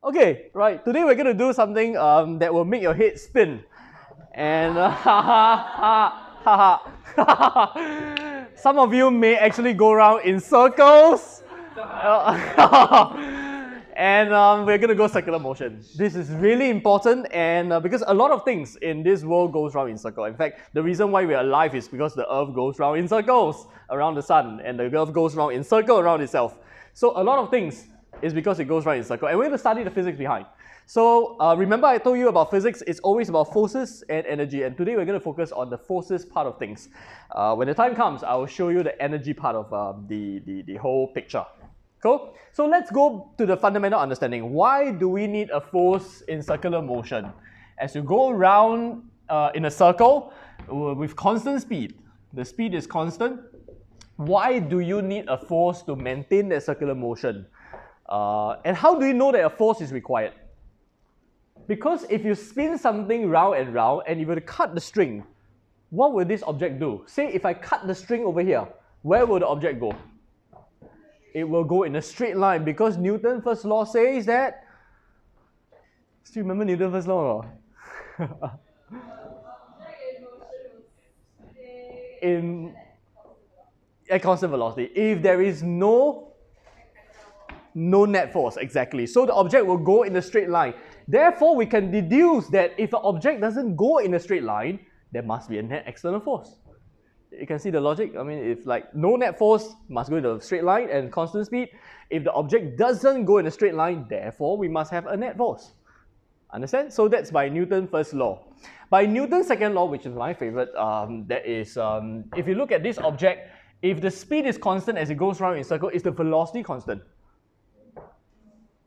Okay, right. Today we're going to do something that will make your head spin. And some of you may actually go around in circles. And we're going to go circular motion. This is really important, and because a lot of things in this world goes round in circle. In fact, the reason why we're alive is because the earth goes round in circles around the sun, and the earth goes round in circle around itself. So a lot of things is because it goes round in circle, and we're going to study the physics behind. So remember I told you about physics, it's always about forces and energy, and today we're going to focus on the forces part of things. When the time comes, I will show you the energy part of the whole picture. Cool? So let's go to the fundamental understanding. Why do we need a force in circular motion? As you go around in a circle with constant speed, the speed is constant. Why do you need a force to maintain that circular motion? And how do you know that a force is required? Because if you spin something round and round and you were to cut the string, what will this object do? Say if I cut the string over here, where will the object go? It will go in a straight line because Newton's first law says that. Still remember Newton's first law? In at constant velocity. If there is no net force, exactly. So the object will go in a straight line. Therefore, we can deduce that if an object doesn't go in a straight line, there must be a net external force. You can see the logic. I mean, if like no net force must go in a straight line and constant speed. If the object doesn't go in a straight line, therefore we must have a net force. Understand? So that's by Newton's first law. By Newton's second law, which is my favorite, that is, if you look at this object, if the speed is constant as it goes around in a circle, is the velocity constant?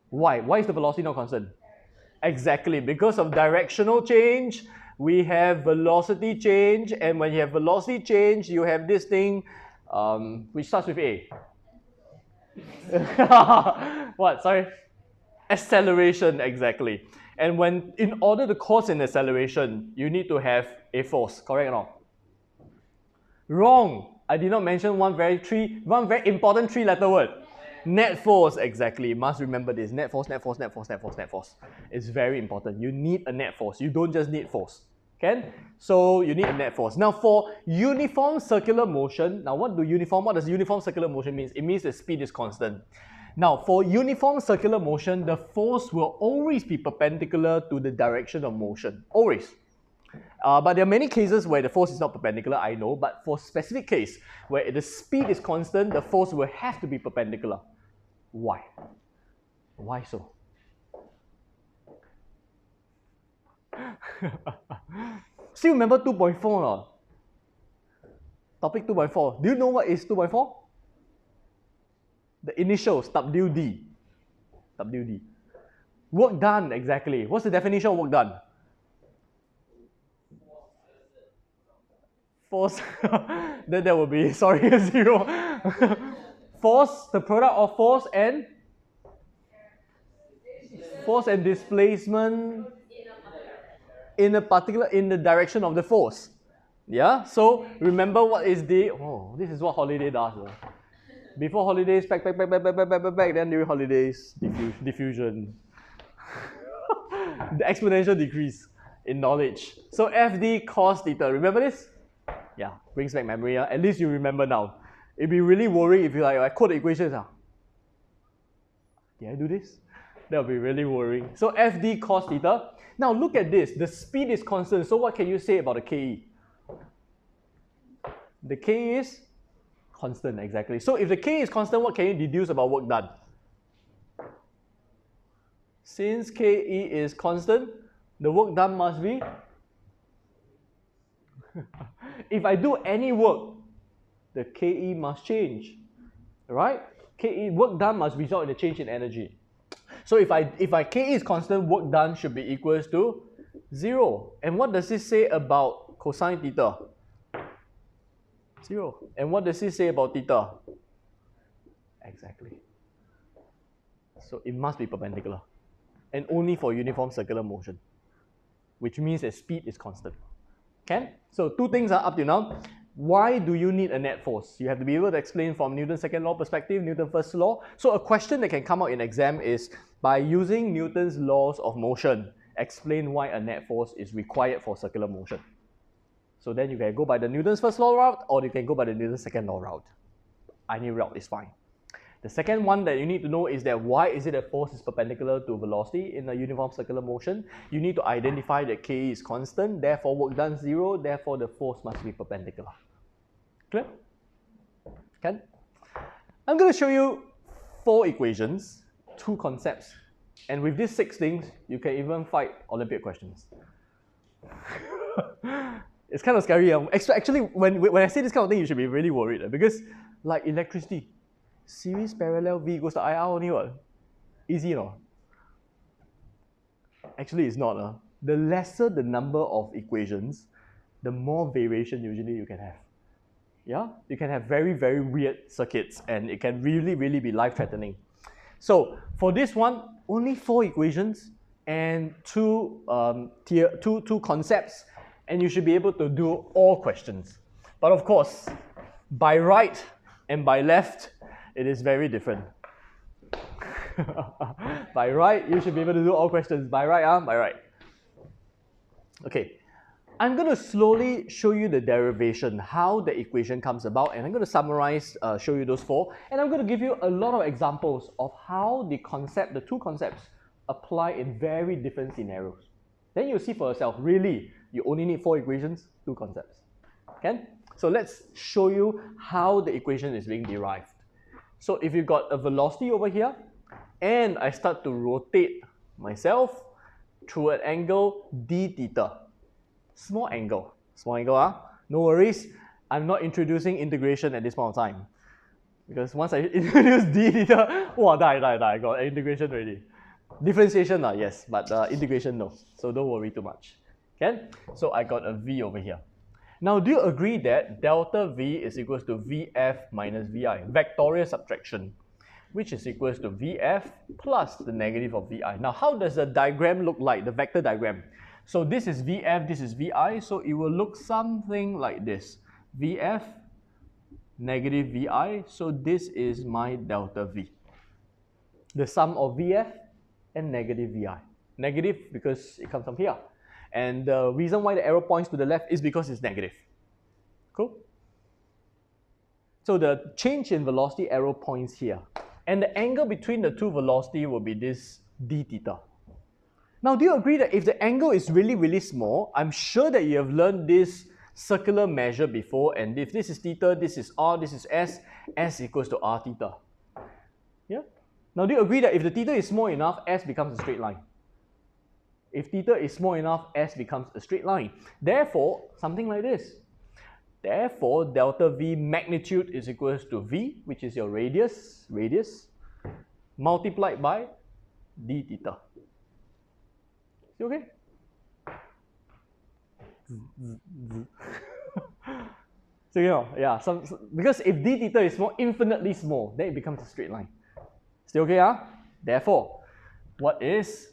Why? Why is the velocity not constant? Exactly, because of directional change, we have velocity change, and when you have velocity change, you have this thing which starts with A. What? Sorry? Acceleration, exactly. And when, in order to cause an acceleration, you need to have a force, correct or not? Wrong. I did not mention one very important three-letter word. Net force, exactly. Must remember this. Net force, net force, net force, net force, net force. It's very important. You need a net force. You don't just need force. Okay? So you need a net force. Now for uniform circular motion, now what does uniform circular motion mean? It means the speed is constant. Now for uniform circular motion, the force will always be perpendicular to the direction of motion. Always. But there are many cases where the force is not perpendicular, I know, but for specific case where the speed is constant, the force will have to be perpendicular. Why? Why so? Still remember 2.4 or Topic 2.4. Do you know what is 2.4? The initials, WD. WD. Work done, exactly. What's the definition of work done? Force, then there will be, sorry, a zero. Force, the product of force and displacement in the direction of the force. Yeah, so remember what is this is what holiday does. Before holidays, back, then during holidays, diffusion. The exponential decrease in knowledge. So FD cos theta, remember this? Yeah, brings back memory. At least you remember now. It'd be really worrying if you I quote the equations. Did I do this? That would be really worrying. So FD cos theta. Now look at this. The speed is constant. So what can you say about the KE? The KE is constant, exactly. So if the KE is constant, what can you deduce about work done? Since KE is constant, the work done must be if I do any work, the KE must change, right? KE, work done must result in a change in energy. So if I KE is constant, work done should be equals to 0. And what does this say about cosine theta? 0. And what does this say about theta? Exactly. So it must be perpendicular. And only for uniform circular motion, which means that speed is constant. Okay? So two things are up to now. Why do you need a net force? You have to be able to explain from Newton's second law perspective, Newton's first law. So a question that can come out in exam is, by using Newton's laws of motion, explain why a net force is required for circular motion. So then you can go by the Newton's first law route, or you can go by the Newton's second law route. Any route is fine. The second one that you need to know is that why is it that force is perpendicular to velocity in a uniform circular motion? You need to identify that K is constant, therefore work done 0, therefore the force must be perpendicular. Clear? Okay? I'm going to show you 4 equations, 2 concepts, and with these 6 things, you can even fight Olympiad questions. It's kind of scary. Actually, when I say this kind of thing, you should be really worried, because like electricity, series parallel V goes to IR only what? Easy, no? Actually, it's not. The lesser the number of equations, the more variation usually you can have. Yeah? You can have very, very weird circuits, and it can really, really be life-threatening. So for this one, only 4 equations and 2 concepts, and you should be able to do all questions. But of course, by right and by left, it is very different. By right, you should be able to do all questions. By right, by right. Okay, I'm going to slowly show you the derivation, how the equation comes about, and I'm going to summarize, show you those 4, and I'm going to give you a lot of examples of how the 2 concepts apply in very different scenarios. Then you'll see for yourself, really, you only need 4 equations, 2 concepts. Okay? So let's show you how the equation is being derived. So if you've got a velocity over here, and I start to rotate myself through an angle d theta. Small angle, no worries. I'm not introducing integration at this point of time. Because once I introduce d theta, wow, I got integration already. Differentiation, yes, but integration, no. So don't worry too much. Okay? So I got a v over here. Now, do you agree that delta V is equals to VF minus VI, vectorial subtraction, which is equals to VF plus the negative of VI? Now, how does the diagram look like, the vector diagram? So this is VF, this is VI, so it will look something like this. VF, negative VI, so this is my delta V. The sum of VF and negative VI. Negative because it comes from here. And the reason why the arrow points to the left is because it's negative. Cool? So the change in velocity arrow points here. And the angle between the 2 velocities will be this d theta. Now, do you agree that if the angle is really, really small, I'm sure that you have learned this circular measure before, and if this is theta, this is r, this is s equals to r theta. Yeah? Now, do you agree that if the theta is small enough, s becomes a straight line? If theta is small enough, s becomes a straight line. Therefore, something like this. Therefore, delta V magnitude is equals to V, which is your radius, multiplied by d theta. Is it okay? So, you know, yeah, because if d theta is small, infinitely small, then it becomes a straight line. Still okay, huh? Therefore, what is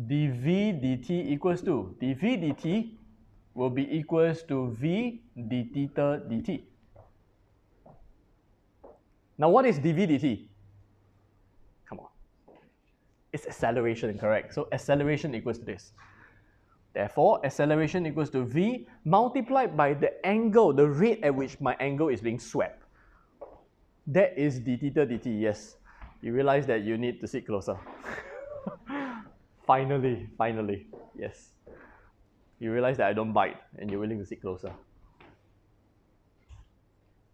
dv dt equals to? Dv dt will be equals to v d theta dt. Now, what is dv dt? Come on. It's acceleration, correct? So acceleration equals to this. Therefore, acceleration equals to v multiplied by the angle, the rate at which my angle is being swept. That is d theta dt, yes. You realize that you need to sit closer. Finally, yes. You realize that I don't bite and you're willing to sit closer.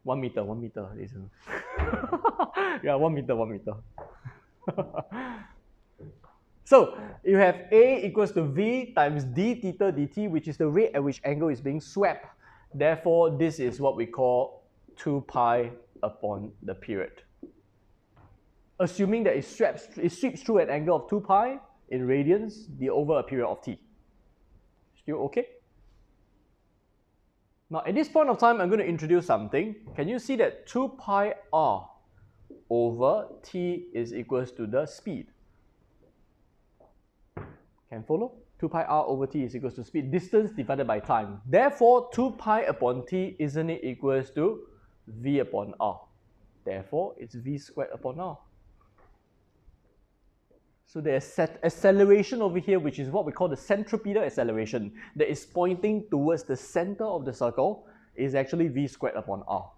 1 meter. Yeah, 1 meter. So, you have A equals to V times d theta dt, which is the rate at which angle is being swept. Therefore, this is what we call 2 pi upon the period. Assuming that it sweeps through an angle of 2 pi in radians over a period of t. Still okay? Now, at this point of time, I'm going to introduce something. Can you see that 2 pi r over t is equals to the speed? Can follow? 2 pi r over t is equals to speed, distance divided by time. Therefore, 2 pi upon t, isn't it equals to v upon r? Therefore, it's v squared upon r. So the acceleration over here, which is what we call the centripetal acceleration, that is pointing towards the center of the circle, is actually v squared upon r.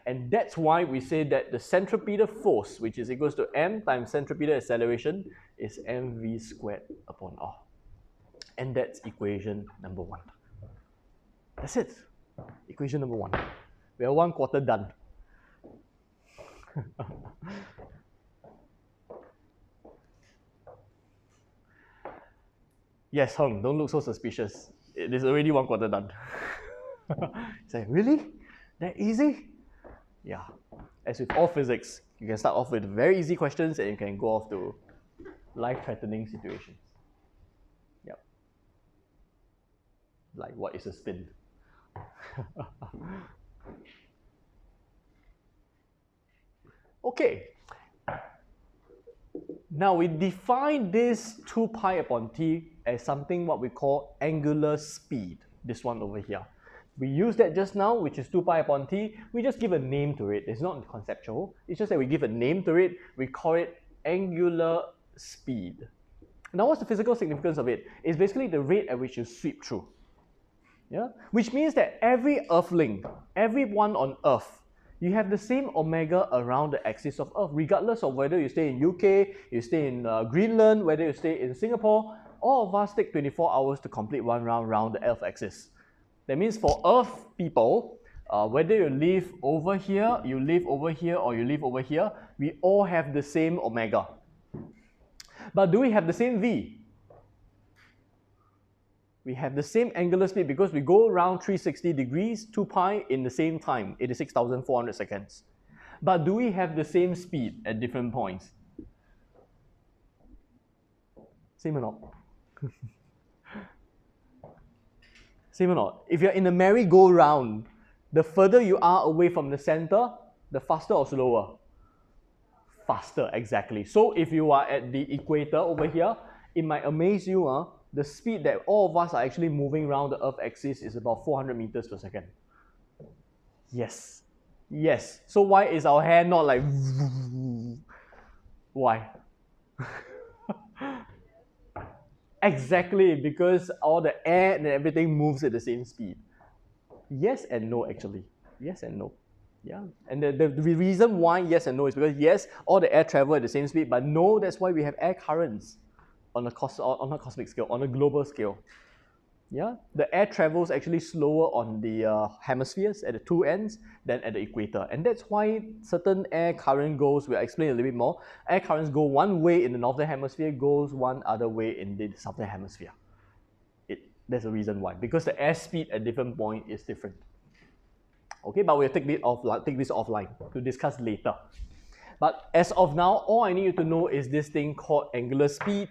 And that's why we say that the centripetal force, which is equals to m times centripetal acceleration, is mv squared upon r. And that's equation number 1. That's it. Equation number 1. We are 1/4 done. Yes, Heng, don't look so suspicious. It is already 1/4 done. Say, really? That easy? Yeah. As with all physics, you can start off with very easy questions and you can go off to life-threatening situations. Yep. Like, what is a spin? Okay. Now we define this 2 pi upon t as something what we call angular speed. This one over here. We use that just now, which is 2 pi upon t. We just give a name to it. It's not conceptual. It's just that we give a name to it. We call it angular speed. Now what's the physical significance of it? It's basically the rate at which you sweep through. Yeah? Which means that every earthling, everyone on Earth, you have the same omega around the axis of Earth, regardless of whether you stay in UK, you stay in Greenland, whether you stay in Singapore. All of us take 24 hours to complete one round around the Earth axis. That means for Earth people, whether you live over here, you live over here, or you live over here, we all have the same omega. But do we have the same V? We have the same angular speed because we go around 360 degrees, 2 pi in the same time, 86,400 seconds. But do we have the same speed at different points? Same or not? Same or not? If you're in a merry-go-round, the further you are away from the center, the faster or slower? Faster, exactly. So if you are at the equator over here, it might amaze you, the speed that all of us are actually moving around the Earth axis is about 400 meters per second. Yes. Yes. So why is our hair not like... Why? Exactly, because all the air and everything moves at the same speed. Yes and no, actually. Yes and no. Yeah. And the reason why yes and no is because yes, all the air travel at the same speed, but no, that's why we have air currents on a cosmic scale, on a global scale. Yeah, the air travels actually slower on the hemispheres at the two ends than at the equator, and that's why certain air current goes, we'll explain a little bit more, air currents go one way in the northern hemisphere, goes one other way in the southern hemisphere. There's a reason why, because the air speed at different point is different. Okay, but we'll take this offline to discuss later. But as of now, all I need you to know is this thing called angular speed.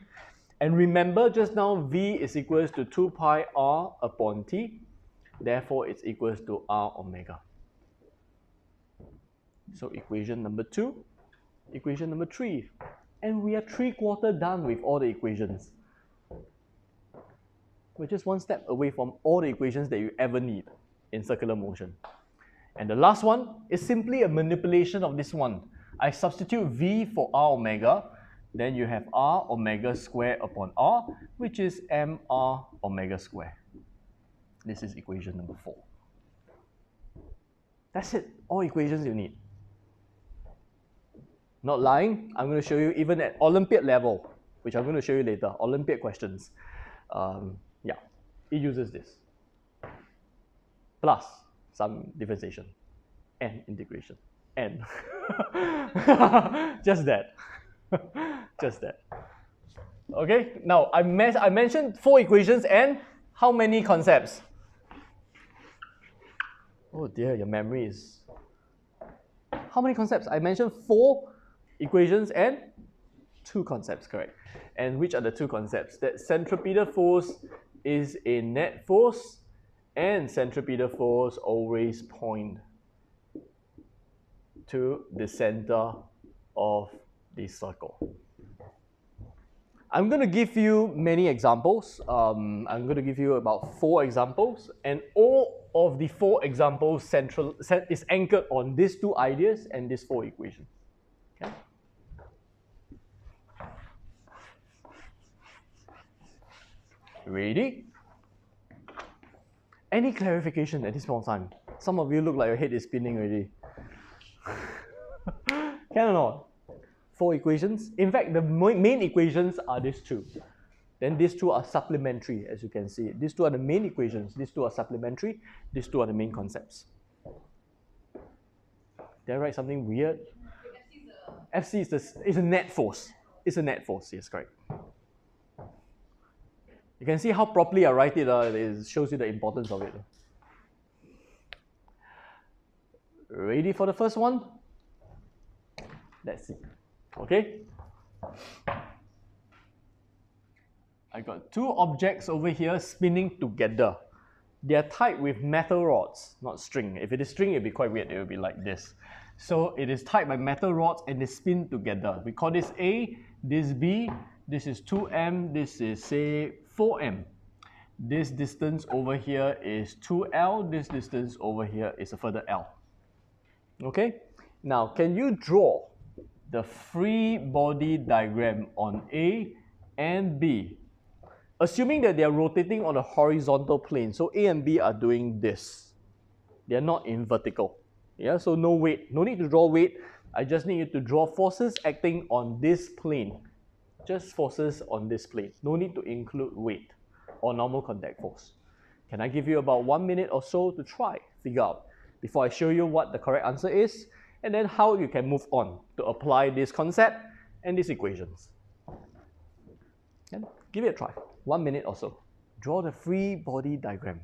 And remember just now, V is equals to 2 pi r upon t. Therefore, it's equals to r omega. So equation number 2, equation number 3. And we are 3/4 done with all the equations. We're just one step away from all the equations that you ever need in circular motion. And the last one is simply a manipulation of this one. I substitute V for r omega. Then you have r omega squared upon r, which is mr omega squared. This is equation number 4. That's it. All equations you need. Not lying. I'm going to show you even at Olympiad level, which I'm going to show you later. Olympiad questions. Yeah, it uses this. Plus some differentiation and integration. And just that. Just that. Okay, now I mentioned 4 equations and how many concepts? Oh dear, your memory is... How many concepts? I mentioned 4 equations and 2 concepts, correct. And which are the 2 concepts? That centripetal force is a net force and centripetal force always point to the center of the circle. I'm going to give you many examples. I'm going to give you about 4 examples, and all of the 4 examples is anchored on these 2 ideas and these 4 equations. Okay? Ready? Any clarification at this point of time? Some of you look like your head is spinning already. Can or not? 4 equations. In fact, the main equations are these 2. Then these 2 are supplementary, as you can see. These 2 are the main equations. These 2 are supplementary. These 2 are the main concepts. Did I write something weird? FC is a net force. It's a net force, yes, correct. You can see how properly I write it. It shows you the importance of it. Ready for the first one? Let's see. Okay? I got 2 objects over here spinning together. They are tied with metal rods, not string. If it is string, it would be quite weird. It would be like this. So it is tied by metal rods and they spin together. We call this A, this B, this is 2m, this is say 4m. This distance over here is 2l, this distance over here is a further l. Okay? Now, can you draw the free body diagram on A and B? Assuming that they are rotating on a horizontal plane, so A and B are doing this. They are not in vertical. Yeah, so no weight. No need to draw weight. I just need you to draw forces acting on this plane. Just forces on this plane. No need to include weight or normal contact force. Can I give you about 1 minute or so to try, figure out, before I show you what the correct answer is, and then how you can move on to apply this concept and these equations. And give it a try. 1 minute or so. Draw the free body diagram.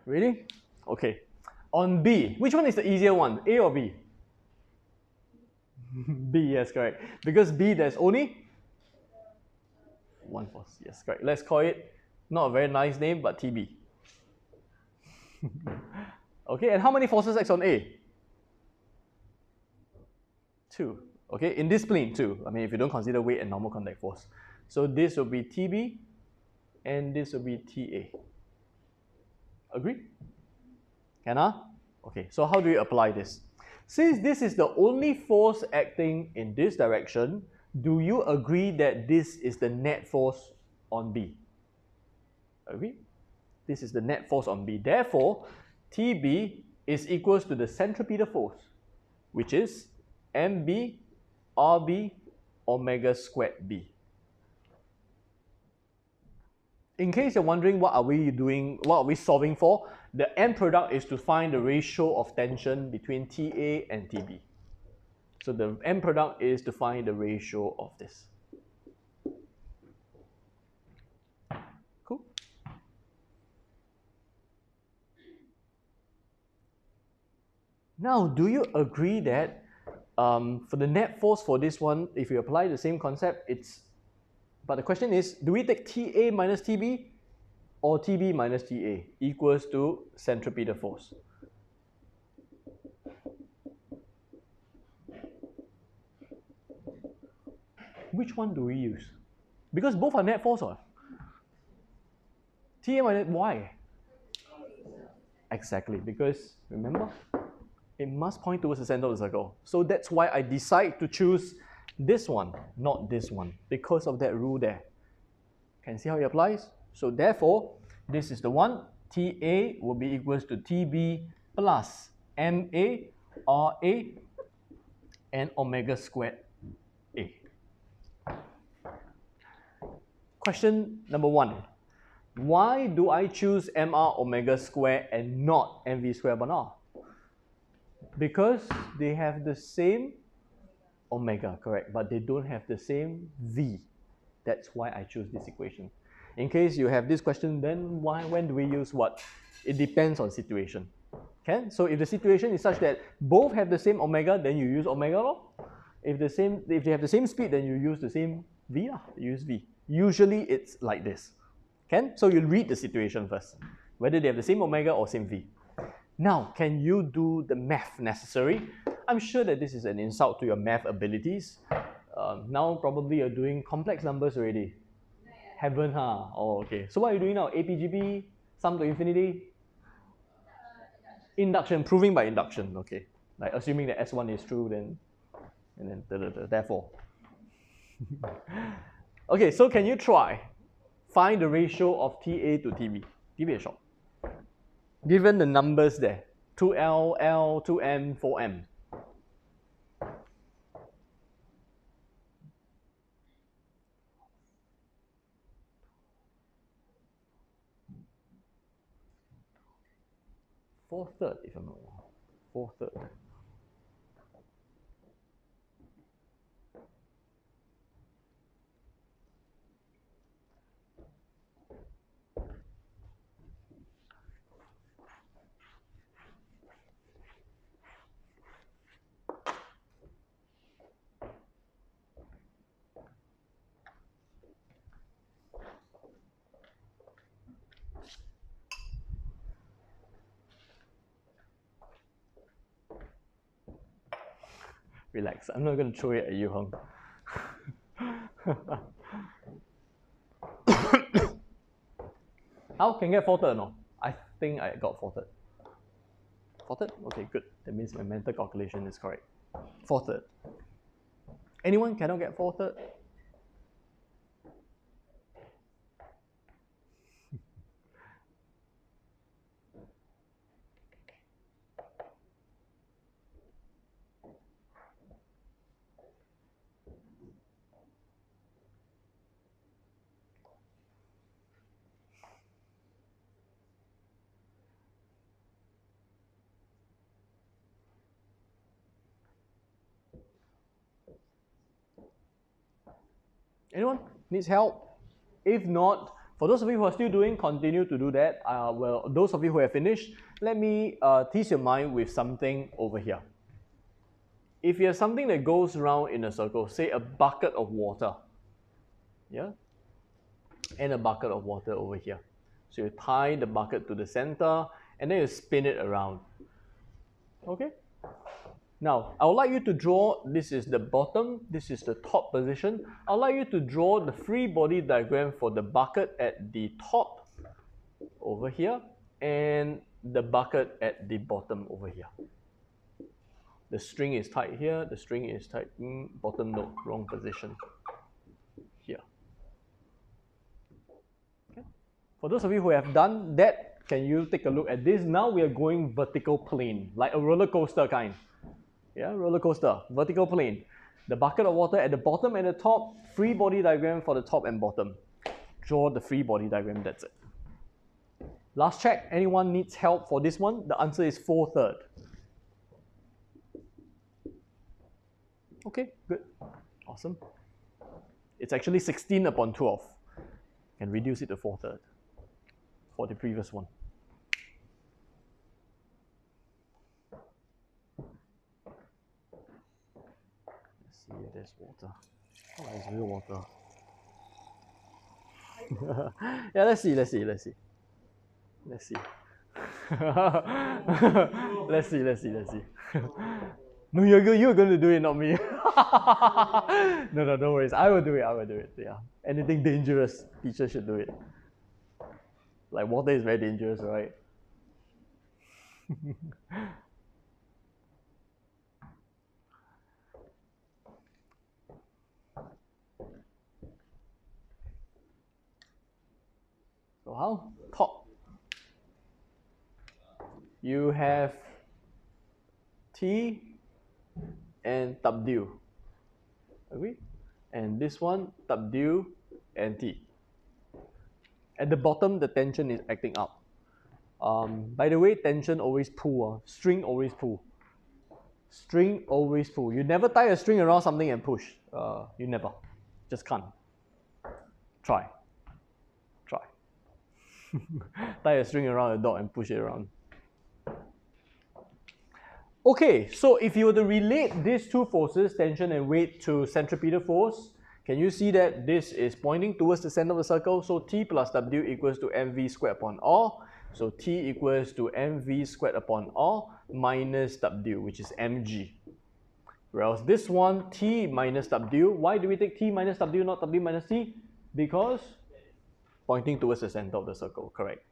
Ready? Okay. On B, which one is the easier one? A or B? B, yes, correct. Because B, there's only 1 force. Yes, correct. Let's call it, not a very nice name, but TB. Okay, and how many forces act on A? 2. Okay, in this plane, 2. I mean, if you don't consider weight and normal contact force. So this will be TB, and this will be TA. Agree? Can I? Okay, so how do you apply this? Since this is the only force acting in this direction, do you agree that this is the net force on B? Agree? This is the net force on B. Therefore, TB is equals to the centripetal force, which is MB RB omega squared B. In case you're wondering what are we doing, what are we solving for, the end product is to find the ratio of tension between TA and TB. So the end product is to find the ratio of this. Cool? Now, do you agree that for the net force for this one, if you apply the same concept, but the question is, do we take TA minus TB or TB minus TA equals to centripetal force? Which one do we use? Because both are net force, or TA minus, why? Exactly, because remember, it must point towards the center of the circle. So that's why I decide to choose this one, not this one, because of that rule there. Can you see how it applies? So therefore, this is the one. TA will be equals to TB plus MA RA and omega squared A. Question number 1. Why do I choose mr omega square and not mv square upon r? Because they have the same omega, correct, but they don't have the same v. That's why I choose this equation. In case you have this question, then when do we use what? It depends on situation. Okay? So if the situation is such that both have the same omega, then you use omega law. If they have the same speed, then you use the same v. You use v. Usually it's like this. Okay? So you read the situation first, whether they have the same omega or same v. Now, can you do the math necessary? I'm sure that this is an insult to your math abilities. Now probably you're doing complex numbers already. Haven't, huh? Oh, okay. So what are you doing now? APGP, sum to infinity? Induction, proving by induction. Okay. Like assuming that S1 is true, then, and then therefore. Okay, so can you try find the ratio of TA to TB? Give it a shot. Given the numbers there, 2L, L, 2M, 4M. Four-third, if I'm not wrong. Four-third. Relax, I'm not going to throw it at you, Hung. How can get four-third? No, I think I got four-third. Four-third? Okay, good. That means my mental calculation is correct. Four-third. Anyone cannot get four-third? Anyone needs help? If not, for those of you who are still doing, continue to do that. Well, those of you who have finished, let me tease your mind with something over here. If you have something that goes around in a circle, say a bucket of water, yeah, and a bucket of water over here. So you tie the bucket to the center, and then you spin it around. Okay? Now, I would like you to draw, this is the bottom, this is the top position. I would like you to draw the free body diagram for the bucket at the top over here and the bucket at the bottom over here. The string is tied here, the string is tied, bottom no, wrong position, here. Okay. For those of you who have done that, can you take a look at this? Now we are going vertical plane, like a roller coaster kind. Yeah, roller coaster, vertical plane. The bucket of water at the bottom and the top, free body diagram for the top and bottom. Draw the free body diagram, that's it. Last check, anyone needs help for this one? The answer is 4/3. Okay, good, awesome. It's actually 16 upon 12. Can reduce it to 4/3 for the previous one. See if there's water. Oh, there's real water. Yeah, let's see. Let's see. No, you're going to do it, not me. No, don't worry. I will do it. Yeah. Anything dangerous, teacher should do it. Like water is very dangerous, right? So how? Top. You have T and W. Agree? And this one, W and T. At the bottom, the tension is acting up. By the way, tension always pull. String always pull. String always pull. You never tie a string around something and push. You never. Just can't. Try. Tie a string around a dog and push it around. Okay, so if you were to relate these two forces, tension and weight, to centripetal force, can you see that this is pointing towards the center of the circle? So T plus W equals to mv squared upon r. So T equals to mv squared upon r minus W, which is mg. Whereas this one, T minus W, why do we take T minus W, not W minus T? Because pointing towards the center of the circle, correct?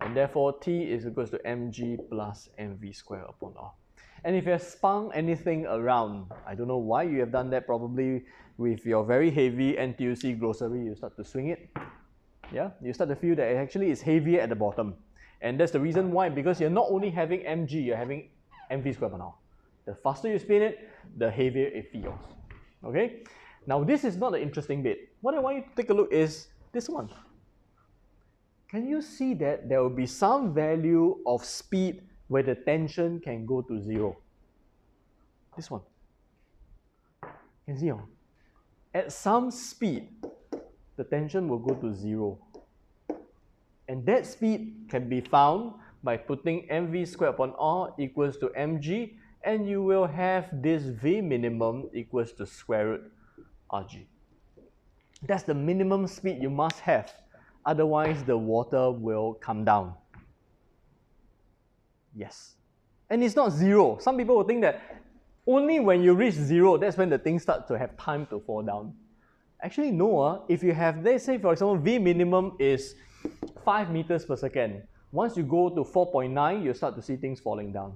And therefore, T is equals to mg plus mv squared upon r. And if you have spun anything around, I don't know why you have done that, probably with your very heavy NTUC grocery, you start to swing it. Yeah, you start to feel that it actually is heavier at the bottom. And that's the reason why, because you're not only having mg, you're having mv squared upon r. The faster you spin it, the heavier it feels. Okay? Now, this is not the interesting bit. What I want you to take a look is this one. Can you see that there will be some value of speed where the tension can go to 0? This one. Can you see? At some speed, the tension will go to 0. And that speed can be found by putting mv squared upon r equals to mg, and you will have this v minimum equals to square root rg. That's the minimum speed you must have. Otherwise, the water will come down. Yes. And it's not 0. Some people will think that only when you reach 0, that's when the thing starts to have time to fall down. Actually, no. If you have, let's say, for example, V minimum is 5 meters per second. Once you go to 4.9, you start to see things falling down.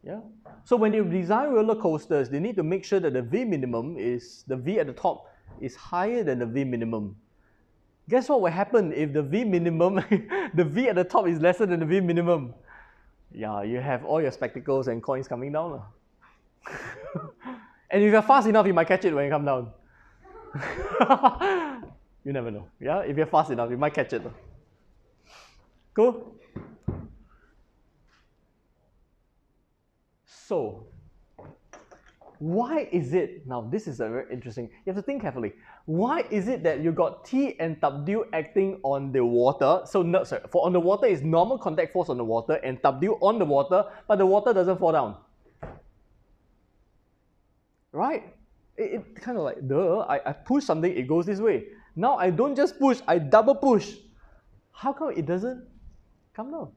Yeah. So when you design roller coasters, they need to make sure that the V minimum is, the V at the top is higher than the V minimum. Guess what will happen if the V minimum, the V at the top is lesser than the V minimum? Yeah, you have all your spectacles and coins coming down. And if you're fast enough, you might catch it when you come down. You never know. Yeah, if you're fast enough, you might catch it. Cool? So, why is it, now this is a very interesting, you have to think carefully. Why is it that you got T and W acting on the water? So, no, sorry, for on the water is normal contact force on the water and W on the water, but the water doesn't fall down. Right? It kind of like, duh, I push something, it goes this way. Now I don't just push, I double push. How come it doesn't come down?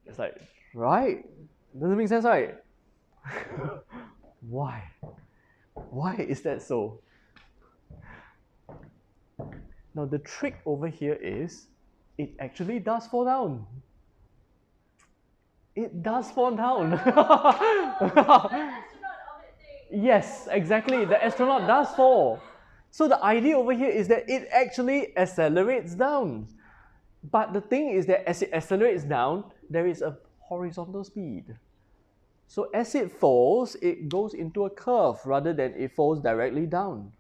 It's like, right? Doesn't make sense, right? Why? Why is that so? Now the trick over here is, it actually does fall down. It does fall down. Yes, exactly. The astronaut does fall. So the idea over here is that it actually accelerates down. But the thing is that as it accelerates down, there is a horizontal speed. So as it falls, it goes into a curve rather than it falls directly down.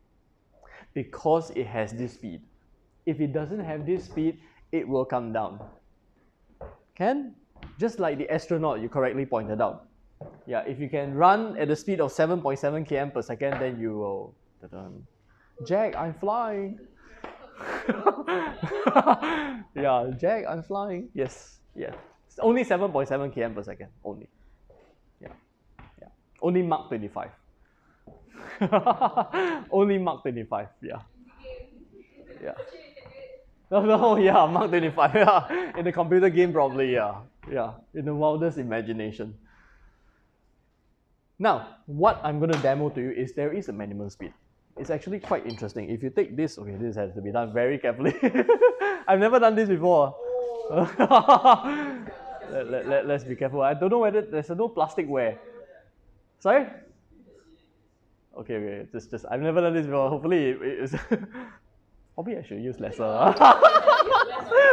Because it has this speed. If it doesn't have this speed, it will come down. Can? Just like the astronaut you correctly pointed out. Yeah, if you can run at the speed of 7.7 km per second, then you will... Jack, I'm flying. Yeah, Jack, I'm flying. Yes, yeah. It's only 7.7 km per second, only. Yeah, yeah. Only Mach 25. Only Mach 25, yeah. Yeah. No, yeah, Mach 25, yeah. In the computer game, probably, yeah. Yeah, in the wildest imagination. Now, what I'm going to demo to you is there is a minimum speed. It's actually quite interesting. If you take this, okay, this has to be done very carefully. I've never done this before. Let's be careful. I don't know whether there's no plastic wear. Sorry? Okay, just I've never done this before. Hopefully it's probably I should use lesser.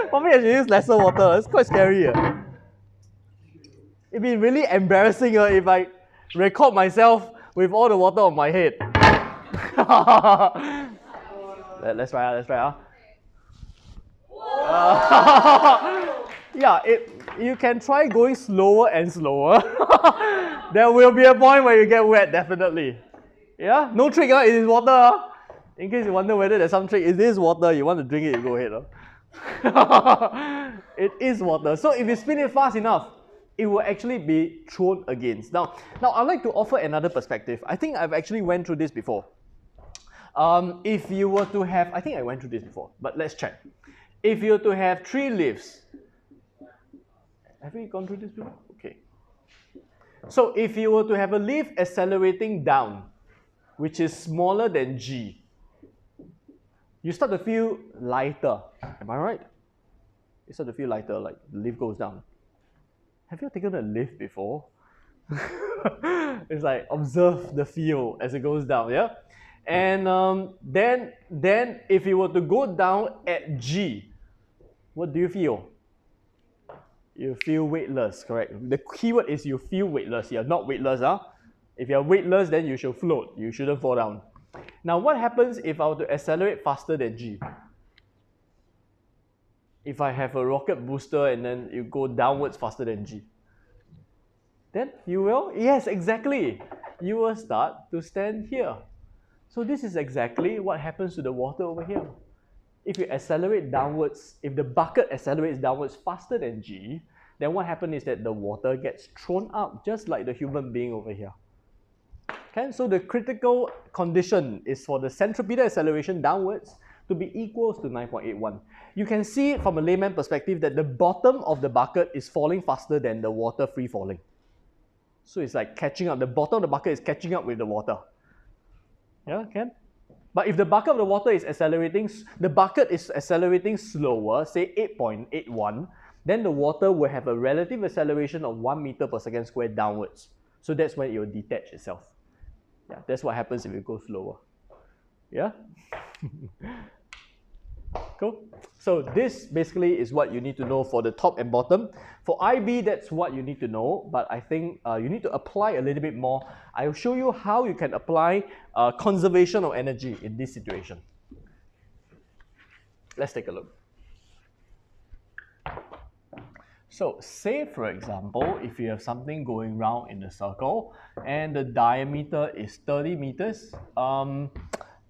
Probably I should use lesser water. It's quite scary. It'd be really embarrassing if I record myself with all the water on my head. Let's try, let's try. Yeah, you can try going slower and slower. There will be a point where you get wet, definitely. Yeah, no trick, it is water. In case you wonder whether there's some trick, it is water. You want to drink it, you go ahead. It is water. So if you spin it fast enough, it will actually be thrown against. Now I'd like to offer another perspective. I think I've actually went through this before. If you were to have, I think I went through this before, but let's check. If you were to have 3 lifts, have we gone through this before? Okay. So if you were to have a lift accelerating down, which is smaller than g, you start to feel lighter. Am I right? You start to feel lighter, like the lift goes down. Have you taken a lift before? It's like observe the feel as it goes down, yeah? And then if you were to go down at g, what do you feel? You feel weightless, correct? The keyword is you feel weightless. You're not weightless, huh? If you're weightless, then you should float. You shouldn't fall down. Now, what happens if I were to accelerate faster than g? If I have a rocket booster and then you go downwards faster than g, then you will, yes, exactly. You will start to stand here. So this is exactly what happens to the water over here. If you accelerate downwards, if the bucket accelerates downwards faster than g, then what happens is that the water gets thrown up, just like the human being over here. Okay, so the critical condition is for the centripetal acceleration downwards to be equals to 9.81. You can see from a layman perspective that the bottom of the bucket is falling faster than the water free falling. So it's like catching up. The bottom of the bucket is catching up with the water. Yeah, can? But if the bucket of the water is accelerating, the bucket is accelerating slower, say 8.81, then the water will have a relative acceleration of 1 meter per second squared downwards. So that's when it will detach itself. Yeah, that's what happens if you go slower. Yeah? Cool. So this basically is what you need to know for the top and bottom. For IB, that's what you need to know, but I think you need to apply a little bit more. I'll show you how you can apply conservation of energy in this situation. Let's take a look. So say, for example, if you have something going round in the circle and the diameter is 30 meters,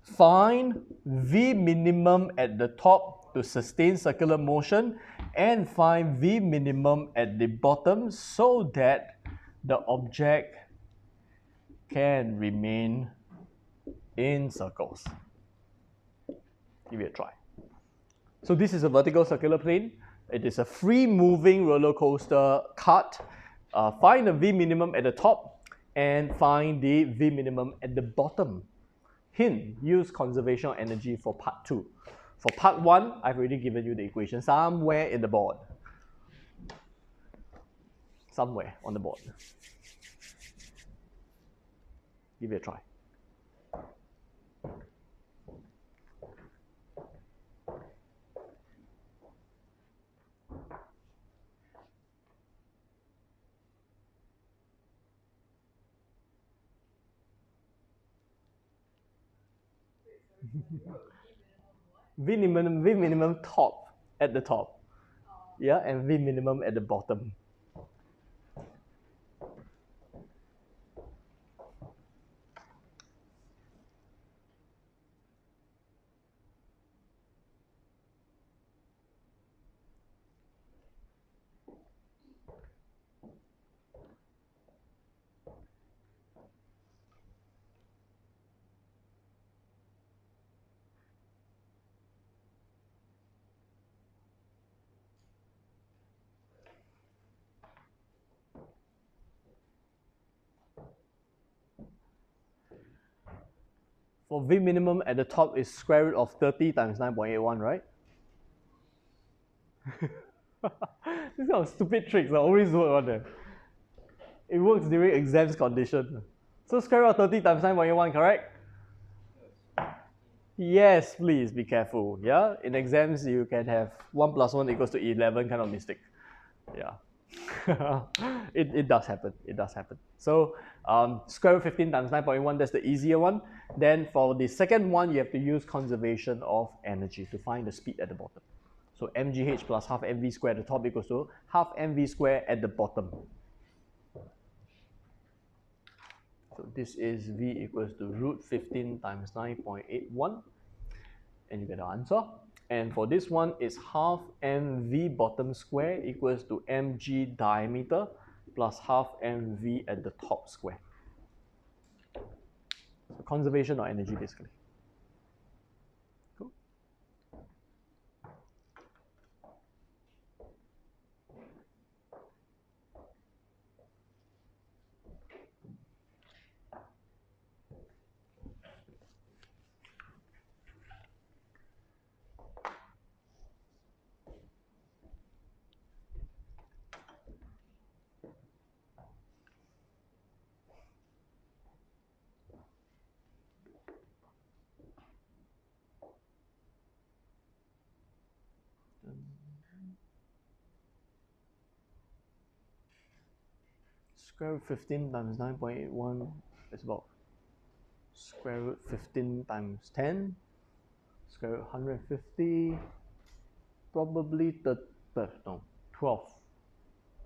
find V minimum at the top to sustain circular motion and find V minimum at the bottom so that the object can remain in circles. Give it a try. So this is a vertical circular plane. It is a free moving roller coaster cart. Find the V minimum at the top and find the V minimum at the bottom. Hint, use conservation of energy for part 2. For part 1, I've already given you the equation somewhere in the board. Somewhere on the board. Give it a try. V minimum top at the top, yeah, and V minimum at the bottom. For V minimum at the top is square root of 30 times 9.81, right? These kind of stupid tricks always work on them. It works during exams condition. So square root of 30 times 9.81, correct? Yes, please be careful. Yeah, in exams you can have 1 plus 1 equals to 11 kind of mistake. Yeah. It does happen. It does happen. So Square root 15 times 9.1, that's the easier one. Then for the second one, you have to use conservation of energy to find the speed at the bottom. So mgh plus half mv squared at the top equals to half mv squared at the bottom. So this is v equals to root 15 times 9.81, and you get the answer. And for this one, it's half mv bottom square equals to mg diameter plus half mv at the top square. So conservation of energy basically. Cool. Square root 15 times 9.81 is about square root 15 times 10, square root 150, probably 12,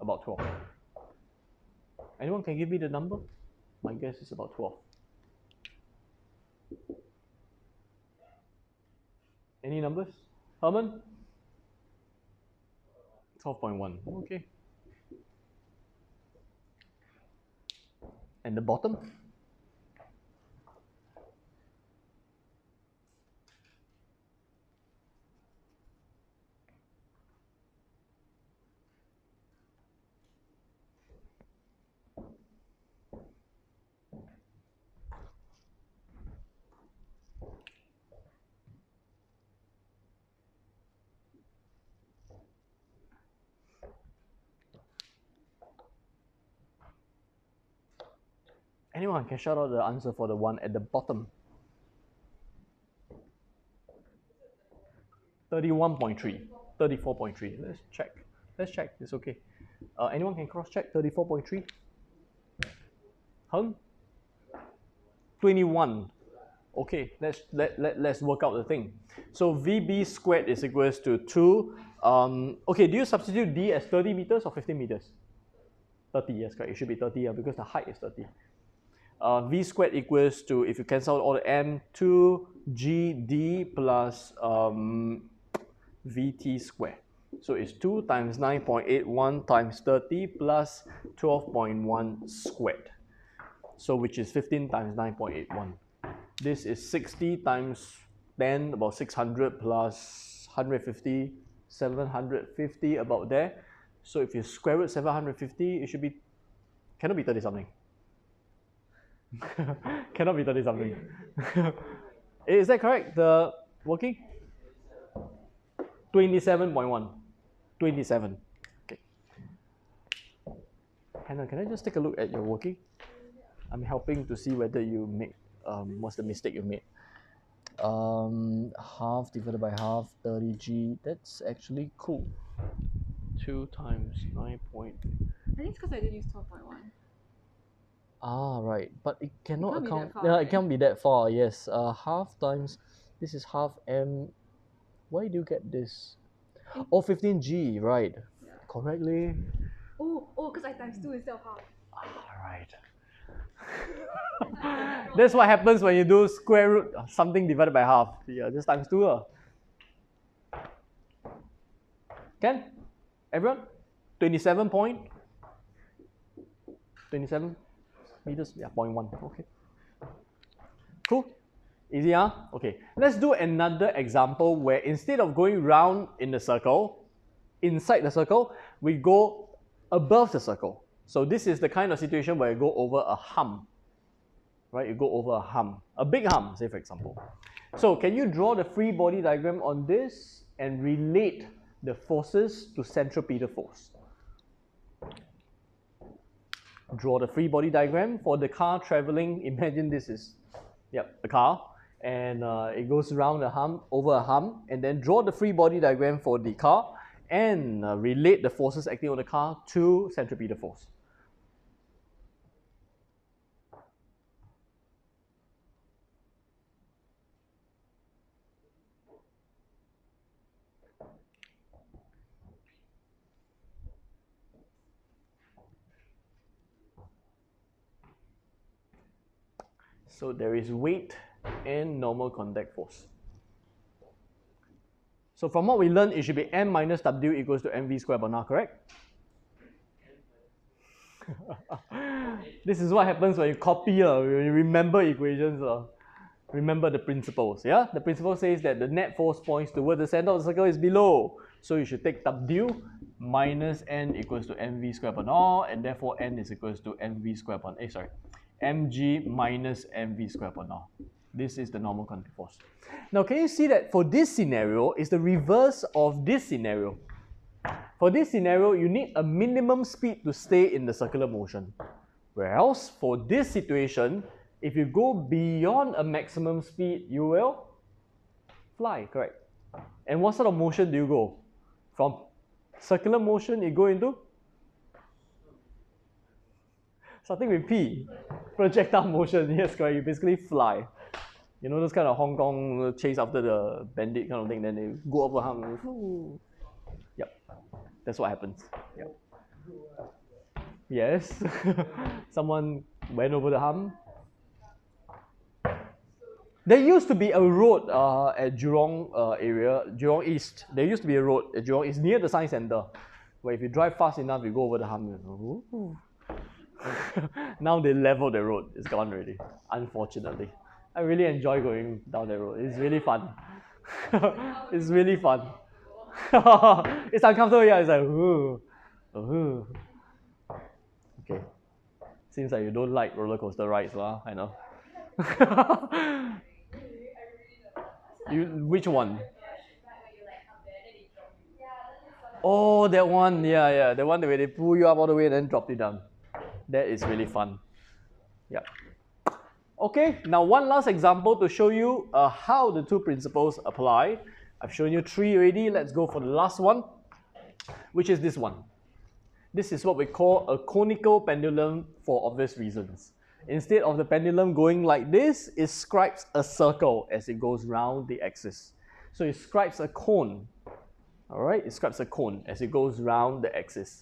about 12. Anyone can give me the number? My guess is about 12. Any numbers? Herman? 12.1, okay. And the bottom? Anyone can shout out the answer for the one at the bottom. 31.3, 34.3. Let's check. Let's check. It's okay. Anyone can cross check 34.3? Hung? 21. Okay, let's work out the thing. So VB squared is equals to 2. Okay, do you substitute D as 30 meters or 15 meters? 30, yes, correct. It should be 30 because the height is 30. V squared equals to, if you cancel out all the M, 2GD plus VT squared. So it's 2 times 9.81 times 30 plus 12.1 squared. So which is 15 times 9.81. This is 60 times 10, about 600 plus 150, 750, about there. So if you square root 750, it should be, cannot be 30 something. Cannot be 30 something. Is that correct? The working? 27.1. 27. Okay. Hannah, can I just take a look at your working? I'm helping to see whether you make, what's the mistake you made. Half divided by half, 30G. That's actually cool. 2 times 9 point. I think it's because I didn't use 12.1. Ah, right. But it cannot It can't be account. that far, right? It can't be that far. Yes. Half times. This is half m. Why do you get this? Oh, 15G. Right. Yeah. Correctly. Oh, because I times 2 instead of half. Ah, right. That's what happens when you do square root something divided by half. Yeah, just times 2. Can? Everyone? 27 point? 27 meters? Yeah, 0.1. Okay. Cool. Easy, huh? Okay. Let's do another example where instead of going round in the circle, inside the circle, we go above the circle. So this is the kind of situation where you go over a hump. Right? You go over a hump. A big hump, say for example. So can you draw the free body diagram on this and relate the forces to centripetal force? Draw the free body diagram for the car traveling. Imagine this is, a car, and it goes around a hump, over a hump, and then draw the free body diagram for the car and relate the forces acting on the car to centripetal force. So there is weight and normal contact force. So from what we learned, it should be m minus w equals to mv squared upon r, correct? This is what happens when you copy, when you remember equations, remember the principles. Yeah, the principle says that the net force points toward the center of the circle is below. So you should take w minus n equals to mv squared upon r, and therefore n is equals to mv squared upon mg minus mv squared upon r. This is the normal contact force. Now, can you see that for this scenario, it's the reverse of this scenario. For this scenario, you need a minimum speed to stay in the circular motion. Whereas for this situation, if you go beyond a maximum speed, you will fly, correct? And what sort of motion do you go? From circular motion, you go into? Starting with P, projectile motion, yes, correct, you basically fly. You know, those kind of Hong Kong chase after the bandit kind of thing, then they go over hung. Yep, that's what happens. Yep. Yes, someone went over the hump. There used to be a road at Jurong area, Jurong East. There used to be a road at Jurong East near the Science Centre, where if you drive fast enough, you go over the hump. Now they leveled the road. It's gone already, unfortunately. I really enjoy going down the road. It's really fun. It's really fun. It's uncomfortable, yeah. It's like, ooh, ooh. Okay. Seems like you don't like roller coaster rides, huh? I know. Which one? Oh, that one. Yeah, yeah. The one where they pull you up all the way and then drop you down. That is really fun. Yeah. Okay, now one last example to show you how the two principles apply. I've shown you three already. Let's go for the last one, which is this one. This is what we call a conical pendulum for obvious reasons. Instead of the pendulum going like this, it scribes a circle as it goes round the axis. So it scribes a cone. All right, it scribes a cone as it goes round the axis.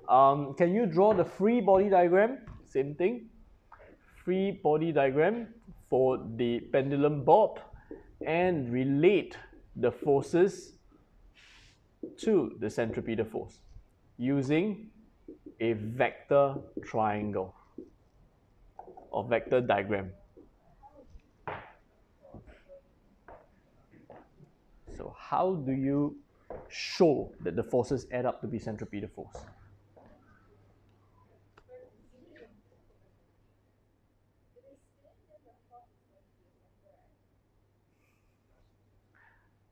Can you draw the free body diagram? Same thing. Free body diagram for the pendulum bob and relate the forces to the centripetal force using a vector triangle or vector diagram. So how do you show that the forces add up to be centripetal force?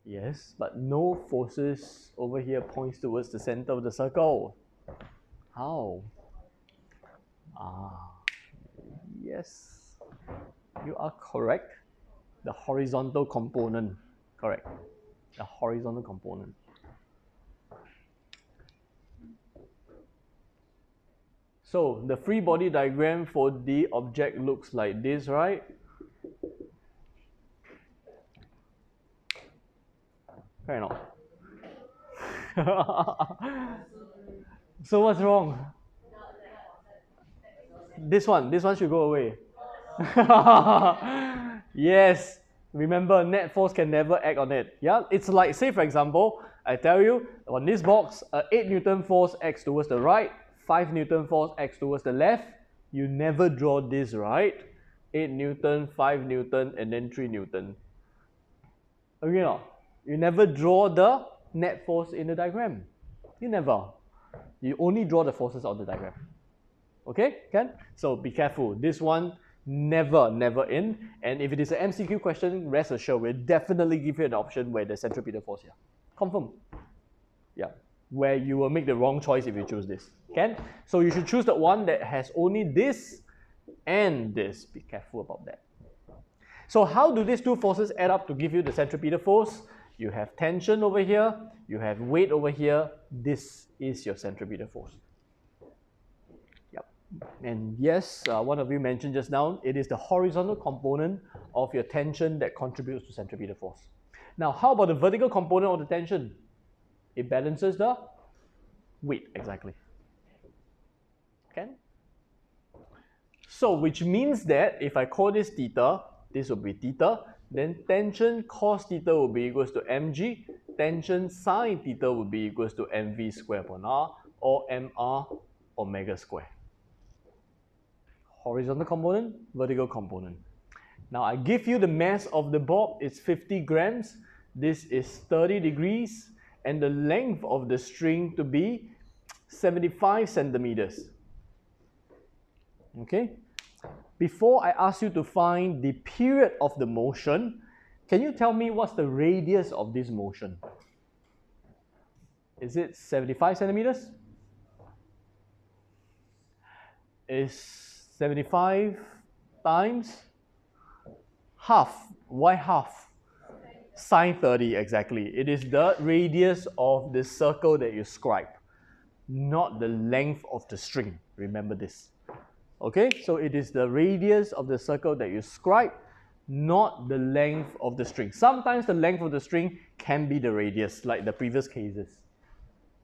Yes, but no forces over here points towards the center of the circle. How? Yes, you are correct. The horizontal component, correct. The horizontal component. So the free body diagram for the object looks like this, right? Fair enough. So what's wrong? This one should go away. Yes, remember net force can never act on it. Yeah, it's like, say for example, I tell you on this box, 8 Newton force acts towards the right, 5 Newton force acts towards the left. You never draw this, right? 8 Newton, 5 Newton, and then 3 Newton. Okay, no? You never draw the net force in the diagram. You never. You only draw the forces on the diagram. Okay, Ken? So be careful. This one, never in. And if it is an MCQ question, rest assured, we'll definitely give you an option where there's centripetal force here. Confirm. Yeah. Where you will make the wrong choice if you choose this. Ken? So you should choose the one that has only this and this. Be careful about that. So how do these two forces add up to give you the centripetal force? You have tension over here, you have weight over here. This is your centripetal force. Yep. And yes, one of you mentioned just now, it is the horizontal component of your tension that contributes to centripetal force. Now, how about the vertical component of the tension? It balances the weight, exactly. Okay? So which means that if I call this theta, this will be theta, then tangent cos theta will be equals to mg, tangent sine theta will be equals to mv squared upon r, or mr omega square. Horizontal component, vertical component. Now I give you the mass of the bob, it's 50 grams, this is 30 degrees, and the length of the string to be 75 centimeters. Okay? Before I ask you to find the period of the motion, can you tell me what's the radius of this motion? Is it 75 centimeters? Is 75 times half. Why half? Sine 30, exactly. It is the radius of the circle that you scribe, not the length of the string. Remember this. Okay, so it is the radius of the circle that you scribe, not the length of the string. Sometimes the length of the string can be the radius, like the previous cases.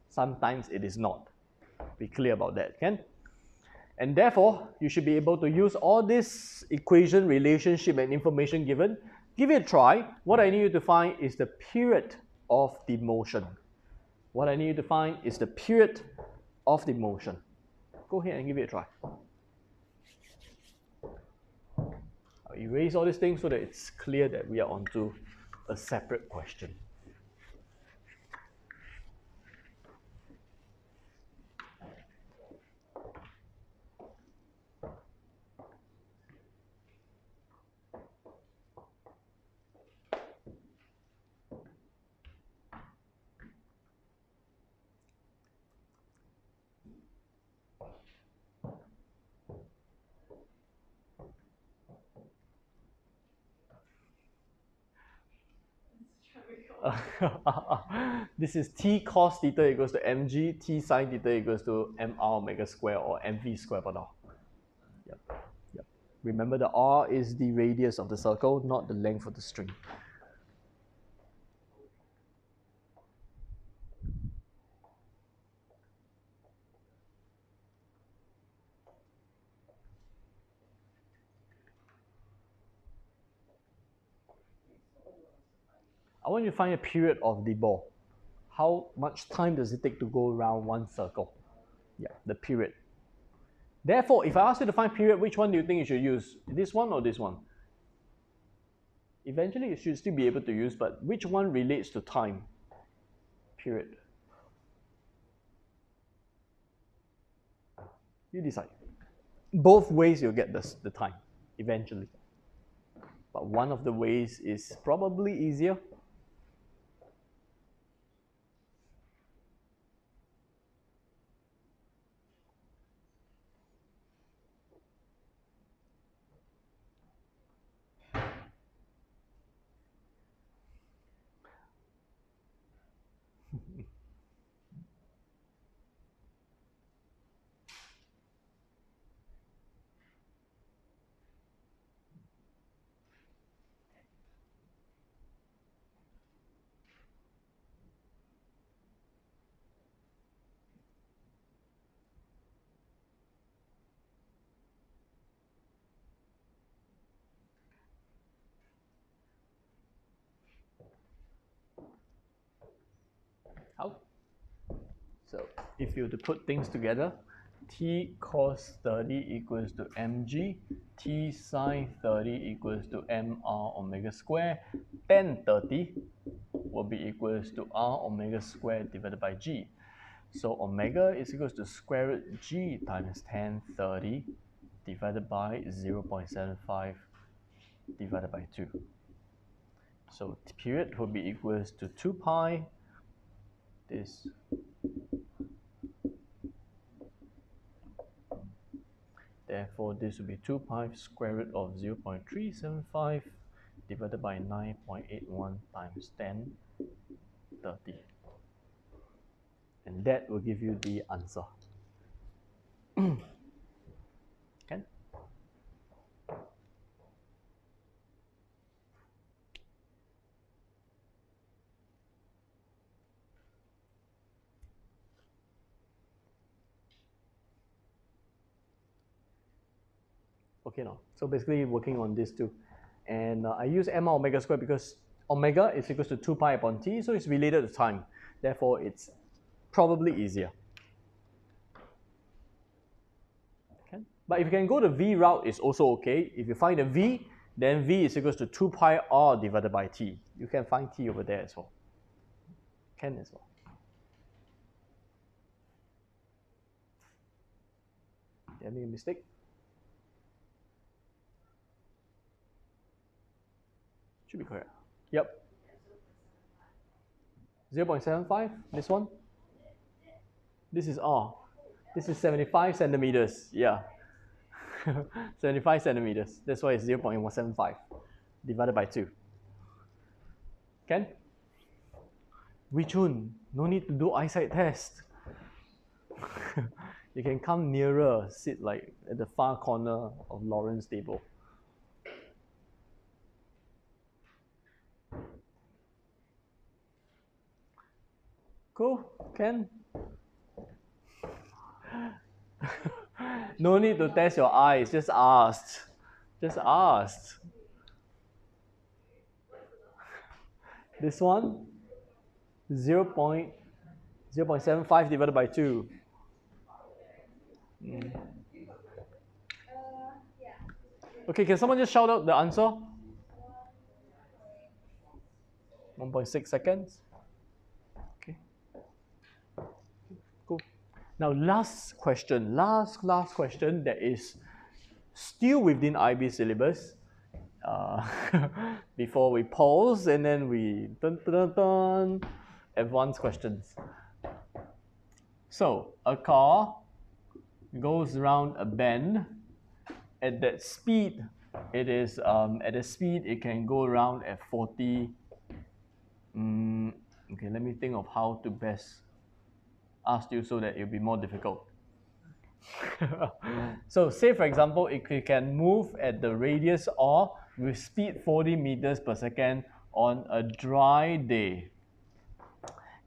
Sometimes it is not. Be clear about that, Ken? And therefore, you should be able to use all this equation, relationship, and information given. Give it a try. What I need you to find is the period of the motion. What I need you to find is the period of the motion. Go ahead and give it a try. I'll erase all these things so that it's clear that we are onto a separate question. This is t cos theta equals to mg, t sine theta equals to mr omega square or mv square per r. Yep. Yep. Remember the r is the radius of the circle, not the length of the string. I want you to find a period of the ball. How much time does it take to go around one circle? Yeah, the period. Therefore, if I ask you to find period, which one do you think you should use? This one or this one? Eventually, you should still be able to use, but which one relates to time? Period. You decide. Both ways you'll get the time, eventually. But one of the ways is probably easier. How? So if you were to put things together, t cos 30 equals to mg, t sine 30 equals to mr omega square, tan 30 will be equals to r omega square divided by g. So omega is equals to square root g times tan 30 divided by 0.75 divided by 2. So period will be equals to 2 pi this. Therefore, this will be 2 pi square root of 0.375 divided by 9.81 times 10, 30. And that will give you the answer. Okay? Okay, no. So basically working on this too. And I use m omega squared because omega is equals to 2 pi upon t, so it's related to time. Therefore, it's probably easier. Okay. But if you can go the v route, it's also okay. If you find a v, then v is equals to 2 pi r divided by t. You can find t over there as well. Can as well. Did I make a mistake? Should be correct. Yep. 0.75, this one. This is R. This is 75 centimeters. Yeah. 75 centimeters. That's why it's 0.175 divided by 2. Can? Wichun, no need to do eyesight test. You can come nearer, sit like at the far corner of Lauren's table. Cool, Ken? No need to test your eyes, just asked. Just asked. This one, 0.75 divided by 2. Okay, can someone just shout out the answer? 1.6 seconds. Okay. Cool. Now, last question that is still within IB syllabus. Before we pause and then we advanced questions. So, a car goes around a bend. At that speed, it is at the speed it can go around at 40. Okay, let me think of how to best ask you so that it'll be more difficult. So say for example, if you can move at the radius r with speed 40 meters per second on a dry day,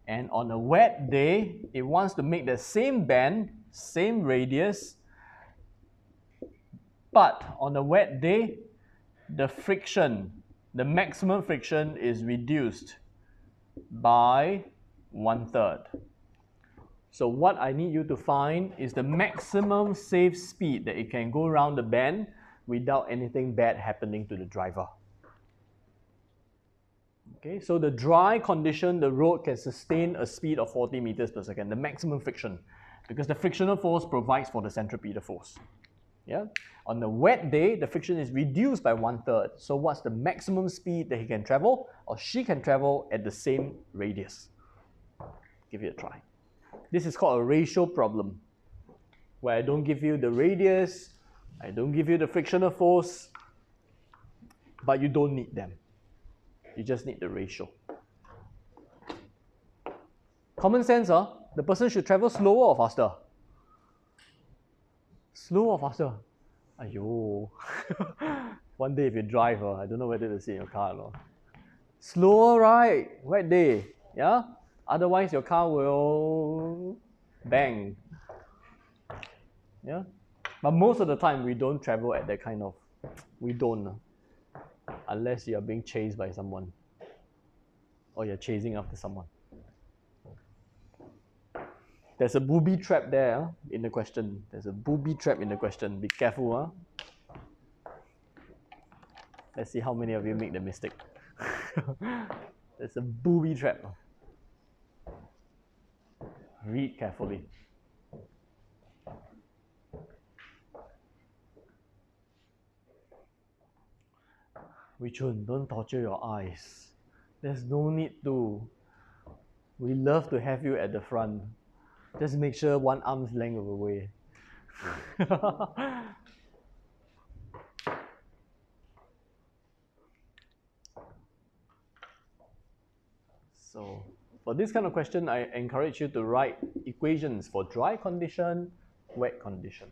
and on a wet day it wants to make the same bend, same radius, but on a wet day the friction, the maximum friction is reduced by 1/3. So what I need you to find is the maximum safe speed that it can go around the bend without anything bad happening to the driver. Okay, so the dry condition, the road can sustain a speed of 40 meters per second, the maximum friction, because the frictional force provides for the centripetal force. Yeah. On the wet day, the friction is reduced by 1/3. So what's the maximum speed that he can travel or she can travel at the same radius? Give it a try. This is called a ratio problem, where I don't give you the radius, I don't give you the frictional force, but you don't need them. You just need the ratio. Common sense, the person should travel slower or faster? Slower or faster? Aiyo. One day if you drive, I don't know whether to sit in your car or not. Slower, right? Wet day, yeah? Otherwise your car will bang. Yeah? But most of the time we don't travel at that kind of, we don't. Unless you are being chased by someone or you're chasing after someone. There's a booby trap there in the question. There's a booby trap in the question. Be careful. Let's see how many of you make the mistake. There's a booby trap. Read carefully. Wichun, don't torture your eyes. There's no need to. We love to have you at the front. Just make sure one arm's length away. So, for this kind of question, I encourage you to write equations for dry condition, wet condition.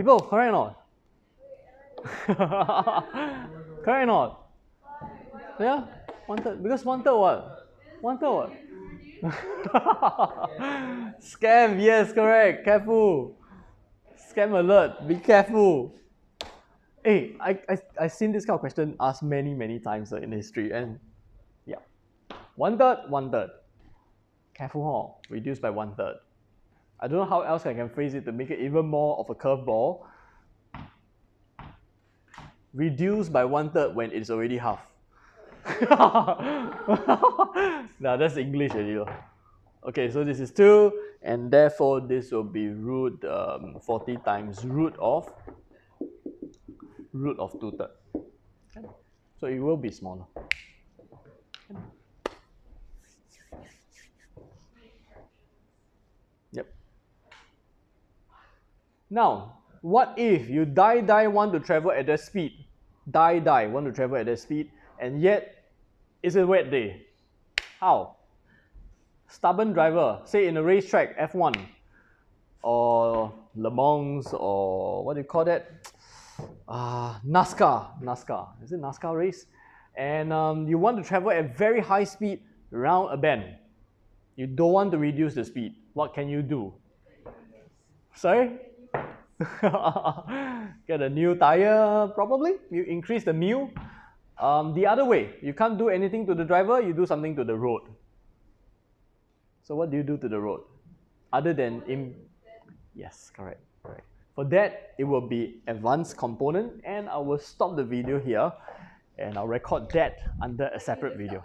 People, correct or not? Correct or not? Yeah? 1/3. Because 1/3 what? 1/3 what? Scam, yes, correct. Careful. Scam alert, be careful. Hey, I've seen this kind of question asked many times in history, and yeah. 1/3, 1/3. Careful, huh? Reduced by 1/3. I don't know how else I can phrase it to make it even more of a curveball. Reduced by 1/3 when it's already half. Now that's English already. Okay, so this is 2, and therefore this will be root 40 times root of 2/3. So it will be smaller. Yep. Now, what if you die want to travel at that speed? Die want to travel at that speed, and yet it's a wet day. How? Stubborn driver, say in a racetrack, F1, or Le Mans, or what do you call that? NASCAR. Is it NASCAR race? And you want to travel at very high speed around a bend. You don't want to reduce the speed. What can you do? Sorry? Get a new tire, probably. You increase the mil. The other way, you can't do anything to the driver, you do something to the road. So what do you do to the road? Other than yes, correct. For that, it will be advanced component, and I will stop the video here and I'll record that under a separate video.